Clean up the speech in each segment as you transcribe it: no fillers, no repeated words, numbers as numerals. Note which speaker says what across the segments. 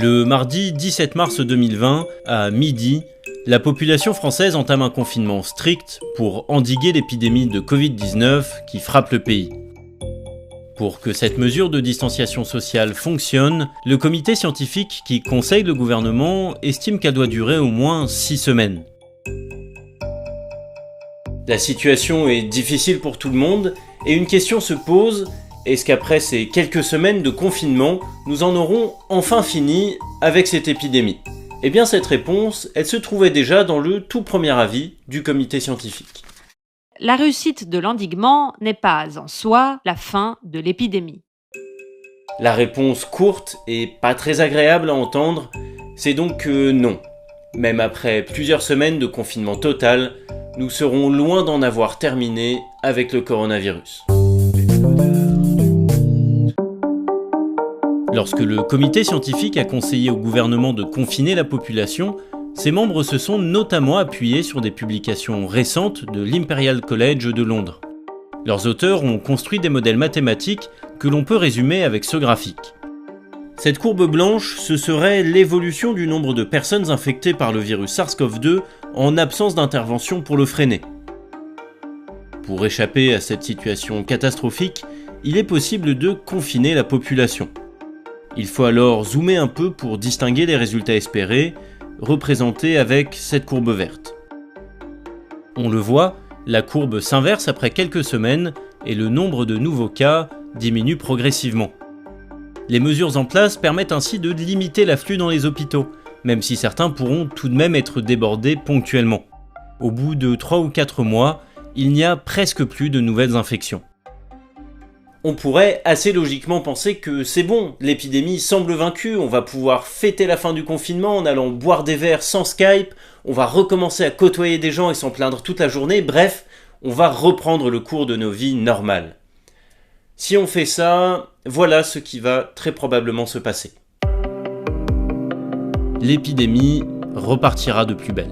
Speaker 1: Le mardi 17 mars 2020, à midi, la population française entame un confinement strict pour endiguer l'épidémie de Covid-19 qui frappe le pays. Pour que cette mesure de distanciation sociale fonctionne, le comité scientifique qui conseille le gouvernement estime qu'elle doit durer au moins 6 semaines. La situation est difficile pour tout le monde et une question se pose: est-ce qu'après ces quelques semaines de confinement, nous en aurons enfin fini avec cette épidémie ? Eh bien cette réponse, elle se trouvait déjà dans le tout premier avis du comité scientifique.
Speaker 2: La réussite de l'endiguement n'est pas en soi la fin de l'épidémie.
Speaker 1: La réponse courte et pas très agréable à entendre, c'est donc que non. Même après plusieurs semaines de confinement total, nous serons loin d'en avoir terminé avec le coronavirus. Lorsque le comité scientifique a conseillé au gouvernement de confiner la population, ses membres se sont notamment appuyés sur des publications récentes de l'Imperial College de Londres. Leurs auteurs ont construit des modèles mathématiques que l'on peut résumer avec ce graphique. Cette courbe blanche, ce serait l'évolution du nombre de personnes infectées par le virus SARS-CoV-2 en absence d'intervention pour le freiner. Pour échapper à cette situation catastrophique, il est possible de confiner la population. Il faut alors zoomer un peu pour distinguer les résultats espérés, représentés avec cette courbe verte. On le voit, la courbe s'inverse après quelques semaines et le nombre de nouveaux cas diminue progressivement. Les mesures en place permettent ainsi de limiter l'afflux dans les hôpitaux, même si certains pourront tout de même être débordés ponctuellement. Au bout de 3 ou 4 mois, il n'y a presque plus de nouvelles infections. On pourrait assez logiquement penser que c'est bon, l'épidémie semble vaincue, on va pouvoir fêter la fin du confinement en allant boire des verres sans Skype, on va recommencer à côtoyer des gens et s'en plaindre toute la journée, bref, on va reprendre le cours de nos vies normales. Si on fait ça, voilà ce qui va très probablement se passer. L'épidémie repartira de plus belle.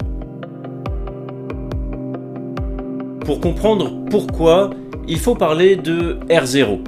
Speaker 1: Pour comprendre pourquoi, il faut parler de R0,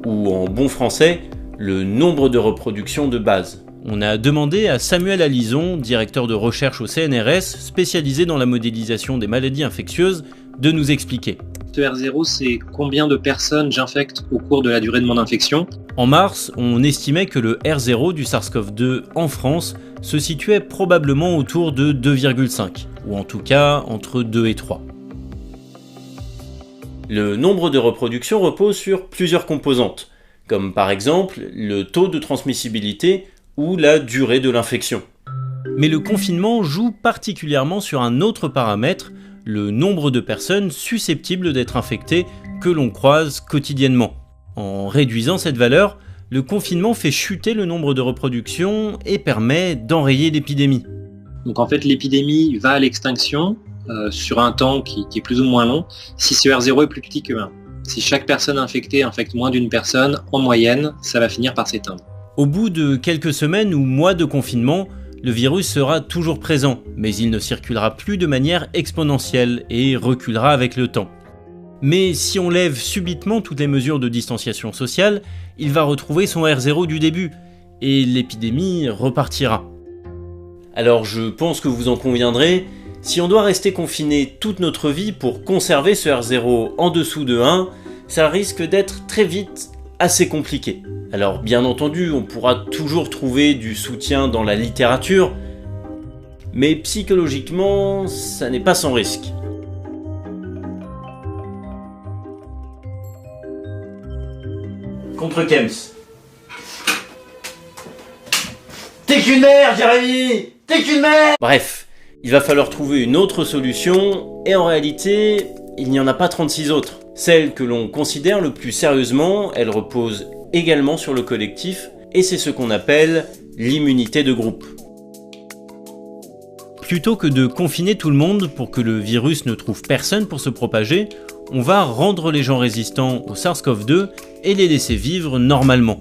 Speaker 1: ou en bon français, le nombre de reproductions de base. On a demandé à Samuel Alison, directeur de recherche au CNRS, spécialisé dans la modélisation des maladies infectieuses, de nous expliquer.
Speaker 3: Ce R0, c'est combien de personnes j'infecte au cours de la durée de mon infection.
Speaker 1: En mars, on estimait que le R0 du SARS-CoV-2 en France se situait probablement autour de 2,5, ou en tout cas entre 2 et 3. Le nombre de reproductions repose sur plusieurs composantes, comme par exemple le taux de transmissibilité ou la durée de l'infection. Mais le confinement joue particulièrement sur un autre paramètre, le nombre de personnes susceptibles d'être infectées que l'on croise quotidiennement. En réduisant cette valeur, le confinement fait chuter le nombre de reproductions et permet d'enrayer l'épidémie.
Speaker 3: Donc en fait, l'épidémie va à l'extinction sur un temps qui est plus ou moins long, si ce R0 est plus petit que 1. Si chaque personne infectée infecte moins d'une personne, en moyenne, ça va finir par s'éteindre.
Speaker 1: Au bout de quelques semaines ou mois de confinement, le virus sera toujours présent, mais il ne circulera plus de manière exponentielle et reculera avec le temps. Mais si on lève subitement toutes les mesures de distanciation sociale, il va retrouver son R0 du début, et l'épidémie repartira. Alors je pense que vous en conviendrez, si on doit rester confiné toute notre vie pour conserver ce R0 en dessous de 1, ça risque d'être très vite assez compliqué. Alors bien entendu, on pourra toujours trouver du soutien dans la littérature, mais psychologiquement, ça n'est pas sans risque. Contre Kems. T'es qu'une merde, Jérémy! T'es qu'une merde! Bref. Il va falloir trouver une autre solution, et en réalité, il n'y en a pas 36 autres. Celle que l'on considère le plus sérieusement, elle repose également sur le collectif, et c'est ce qu'on appelle l'immunité de groupe. Plutôt que de confiner tout le monde pour que le virus ne trouve personne pour se propager, on va rendre les gens résistants au SARS-CoV-2 et les laisser vivre normalement.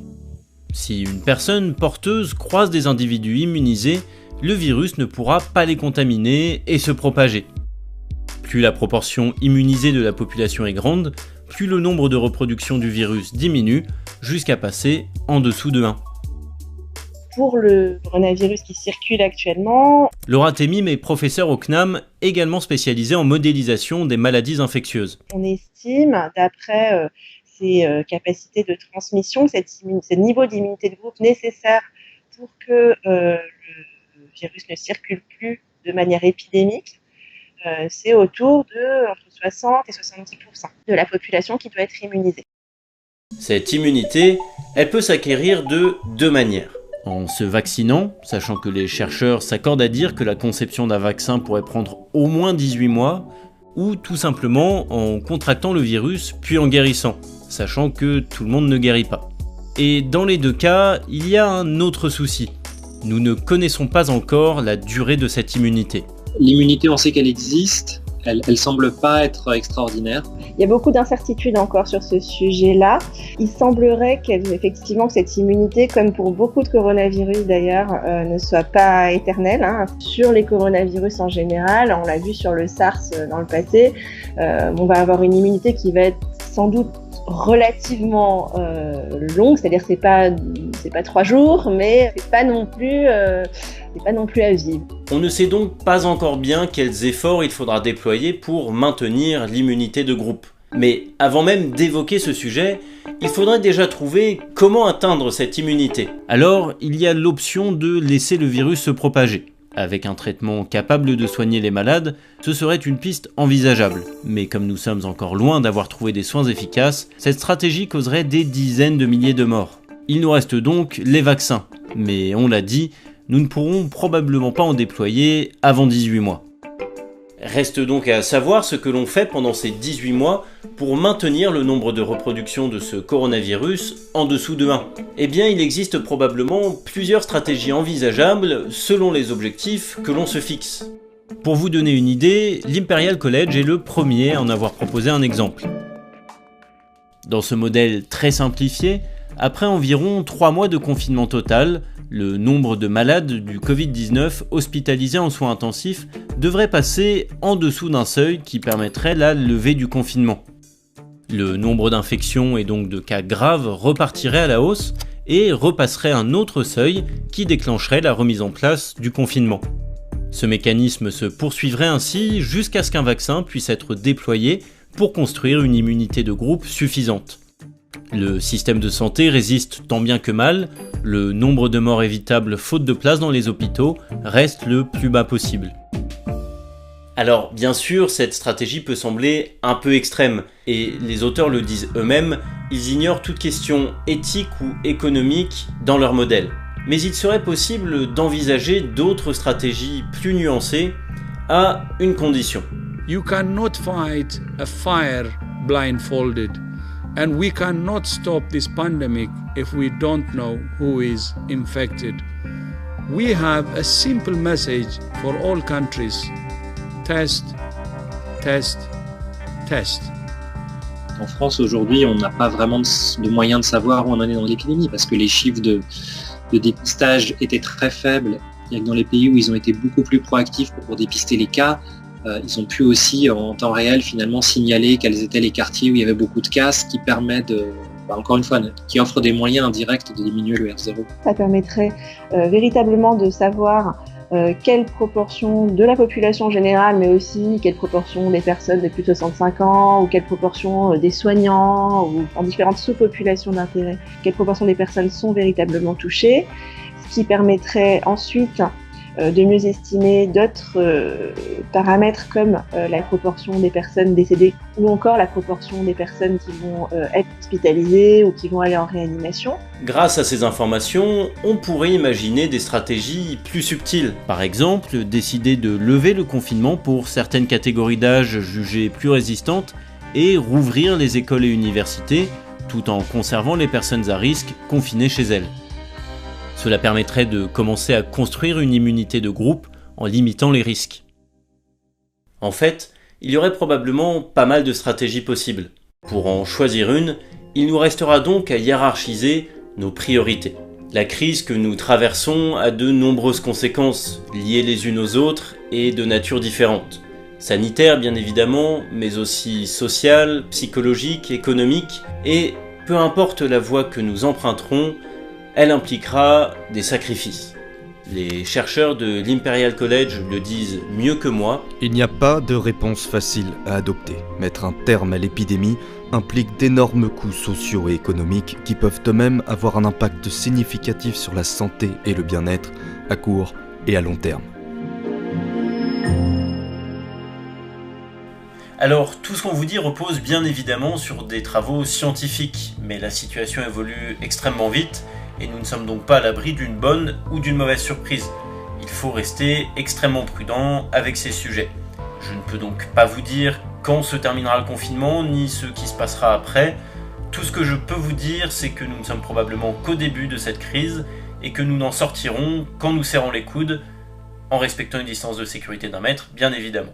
Speaker 1: Si une personne porteuse croise des individus immunisés, le virus ne pourra pas les contaminer et se propager. Plus la proportion immunisée de la population est grande, plus le nombre de reproductions du virus diminue, jusqu'à passer en dessous de 1.
Speaker 4: pour le coronavirus qui circule actuellement.
Speaker 1: Laura Temim est professeure au CNAM, également spécialisée en modélisation des maladies infectieuses.
Speaker 4: On estime, d'après ces capacités de transmission, ce niveau d'immunité de groupe nécessaire pour que le virus ne circule plus de manière épidémique, c'est autour de entre 60 et 70% de la population qui peut être immunisée.
Speaker 1: Cette immunité, elle peut s'acquérir de deux manières. En se vaccinant, sachant que les chercheurs s'accordent à dire que la conception d'un vaccin pourrait prendre au moins 18 mois, ou tout simplement en contractant le virus puis en guérissant, sachant que tout le monde ne guérit pas. Et dans les deux cas, il y a un autre souci. Nous ne connaissons pas encore la durée de cette immunité.
Speaker 3: L'immunité, on sait qu'elle existe, elle semble pas être extraordinaire.
Speaker 4: Il y a beaucoup d'incertitudes encore sur ce sujet-là. Il semblerait qu'effectivement cette immunité, comme pour beaucoup de coronavirus d'ailleurs, ne soit pas éternelle. Sur les coronavirus en général, on l'a vu sur le SARS dans le passé, on va avoir une immunité qui va être sans doute relativement longue, c'est-à-dire c'est pas 3 jours, mais c'est pas non plus à vivre.
Speaker 1: On ne sait donc pas encore bien quels efforts il faudra déployer pour maintenir l'immunité de groupe. Mais avant même d'évoquer ce sujet, il faudrait déjà trouver comment atteindre cette immunité. Alors, il y a l'option de laisser le virus se propager. Avec un traitement capable de soigner les malades, ce serait une piste envisageable. Mais comme nous sommes encore loin d'avoir trouvé des soins efficaces, cette stratégie causerait des dizaines de milliers de morts. Il nous reste donc les vaccins. Mais on l'a dit, nous ne pourrons probablement pas en déployer avant 18 mois. Reste donc à savoir ce que l'on fait pendant ces 18 mois pour maintenir le nombre de reproductions de ce coronavirus en dessous de 1. Eh bien, il existe probablement plusieurs stratégies envisageables selon les objectifs que l'on se fixe. Pour vous donner une idée, l'Imperial College est le premier à en avoir proposé un exemple. Dans ce modèle très simplifié, après environ 3 mois de confinement total, le nombre de malades du Covid-19 hospitalisés en soins intensifs devrait passer en dessous d'un seuil qui permettrait la levée du confinement. Le nombre d'infections et donc de cas graves repartirait à la hausse et repasserait un autre seuil qui déclencherait la remise en place du confinement. Ce mécanisme se poursuivrait ainsi jusqu'à ce qu'un vaccin puisse être déployé pour construire une immunité de groupe suffisante. Le système de santé résiste tant bien que mal, le nombre de morts évitables faute de place dans les hôpitaux reste le plus bas possible. Alors bien sûr, cette stratégie peut sembler un peu extrême, et les auteurs le disent eux-mêmes, ils ignorent toute question éthique ou économique dans leur modèle. Mais il serait possible d'envisager d'autres stratégies plus nuancées à une condition.
Speaker 5: You cannot fight a fire blindfolded. And we cannot stop this pandemic if we don't know who is infected. We have a simple message for all countries. Test, test, test.
Speaker 3: En France, aujourd'hui, on n'a pas vraiment de moyens de savoir où on en est dans l'épidémie parce que les chiffres de dépistage étaient très faibles. Il y a que dans les pays où ils ont été beaucoup plus proactifs pour dépister les cas, ils ont pu aussi en temps réel finalement signaler quels étaient les quartiers où il y avait beaucoup de cas, ce qui permet encore une fois, qui offre des moyens indirects de diminuer le R0.
Speaker 4: Ça permettrait véritablement de savoir quelle proportion de la population générale, mais aussi quelle proportion des personnes de plus de 65 ans, ou quelle proportion des soignants, ou en différentes sous-populations d'intérêt, quelle proportion des personnes sont véritablement touchées, ce qui permettrait ensuite de mieux estimer d'autres paramètres comme la proportion des personnes décédées ou encore la proportion des personnes qui vont être hospitalisées ou qui vont aller en réanimation.
Speaker 1: Grâce à ces informations, on pourrait imaginer des stratégies plus subtiles. Par exemple, décider de lever le confinement pour certaines catégories d'âge jugées plus résistantes et rouvrir les écoles et universités tout en conservant les personnes à risque confinées chez elles. Cela permettrait de commencer à construire une immunité de groupe en limitant les risques. En fait, il y aurait probablement pas mal de stratégies possibles. Pour en choisir une, il nous restera donc à hiérarchiser nos priorités. La crise que nous traversons a de nombreuses conséquences, liées les unes aux autres et de nature différente. Sanitaires bien évidemment, mais aussi sociales, psychologiques, économiques, et peu importe la voie que nous emprunterons, elle impliquera des sacrifices. Les chercheurs de l'Imperial College le disent mieux que moi.
Speaker 6: Il n'y a pas de réponse facile à adopter. Mettre un terme à l'épidémie implique d'énormes coûts sociaux et économiques qui peuvent eux-mêmes avoir un impact significatif sur la santé et le bien-être à court et à long terme.
Speaker 1: Alors, tout ce qu'on vous dit repose bien évidemment sur des travaux scientifiques, mais la situation évolue extrêmement vite et nous ne sommes donc pas à l'abri d'une bonne ou d'une mauvaise surprise. Il faut rester extrêmement prudent avec ces sujets. Je ne peux donc pas vous dire quand se terminera le confinement, ni ce qui se passera après. Tout ce que je peux vous dire, c'est que nous ne sommes probablement qu'au début de cette crise et que nous n'en sortirons qu'en nous serrant les coudes, en respectant une distance de sécurité d'1 mètre, bien évidemment.